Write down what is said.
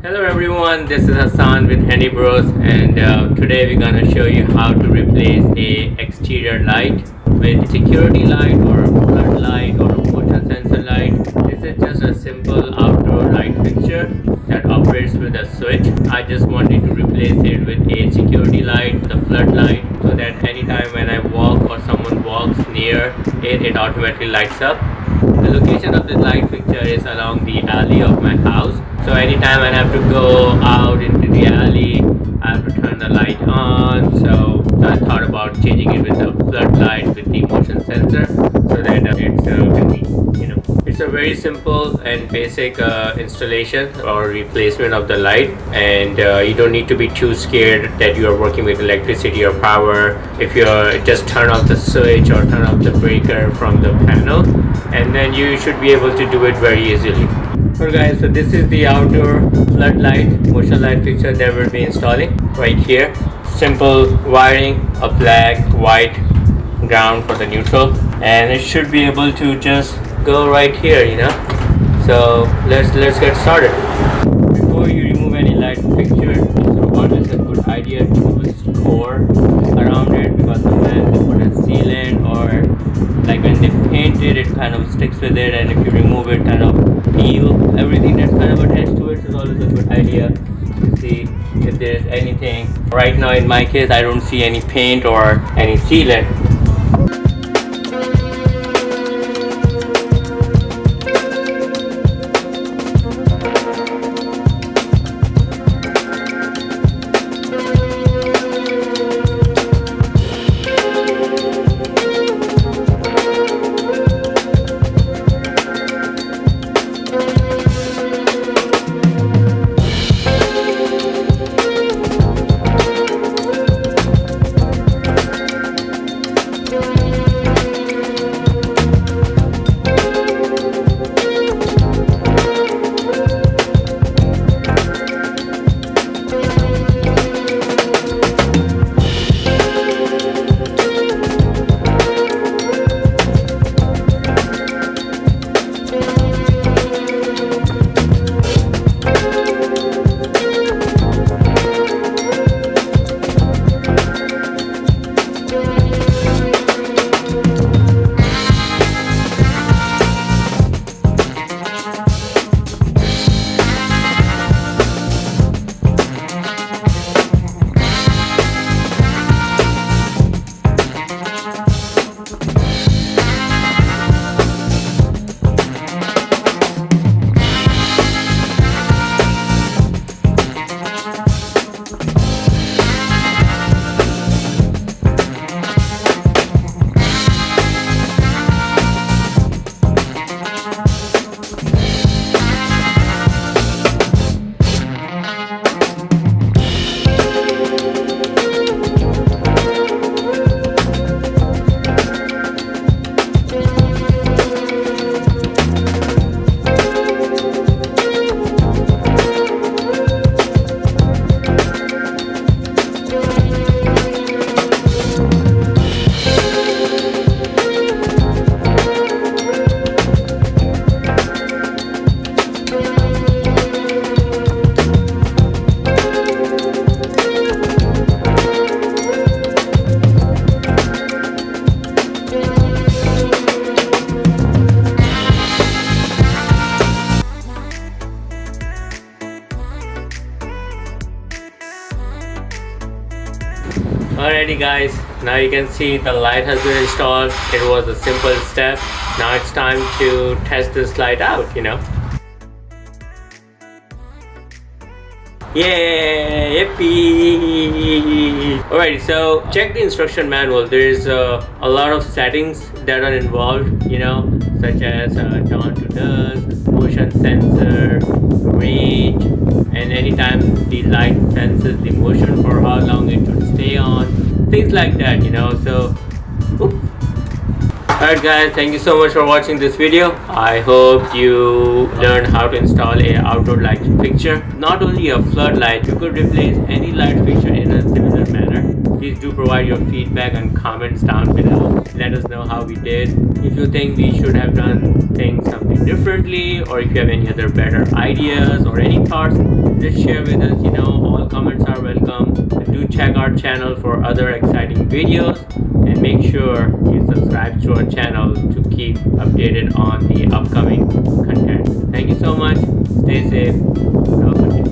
Hello everyone, this is Hassan with HandyBros, and today we're gonna show you how to replace a exterior light with security light or floodlight or motion sensor light. This is just a simple outdoor light fixture that operates with a switch. I just wanted to replace it with a security light, the floodlight, so that anytime when I walk or someone walks near it, it automatically lights up. The location of the light fixture is along the alley of my house. So anytime I have to go out into the alley, I have to turn the light on. So I thought about changing it with a floodlight with the motion sensor, so that it's a very simple and basic installation or replacement of the light, and you don't need to be too scared that you are working with electricity or power. If you just turn off the switch or turn off the breaker from the panel, and then you should be able to do it very easily. Alright guys, so this is the outdoor floodlight motion light fixture that we'll be installing right here. Simple wiring, a black, white ground for the neutral, and it should be able to just go right here, So let's get started. Before you remove any light fixture, it's always a good idea to do a score around it, because sometimes they put a sealant, or like when they paint it, it kind of sticks with it, and if you remove it, kind of peel everything that's kind of attached to it. So it's always a good idea to see if there's anything. Right now in my case, I don't see any paint or any sealant. Alrighty guys, now you can see the light has been installed. It was a simple step. Now it's time to test this light out, Yay! Yippee! Alright, so check the instruction manual. There's a lot of settings that are involved, such as dawn to dusk, motion sensor, range, and anytime the light senses the motion for how long it should stay on, things like that, So, alright guys, thank you so much for watching this video. I hope you learned how to install a outdoor light fixture. Not only a floodlight, you could replace any light fixture in a similar manner. Please do provide your feedback and comments down below. Let us know how we did. If you think we should have done things something differently, or if you have any other better ideas or any thoughts, Just share with us, all comments are welcome. Do check our channel for other exciting videos, and make sure you subscribe to our channel to keep updated on the upcoming content. Thank you so much. Stay safe. Have a good day.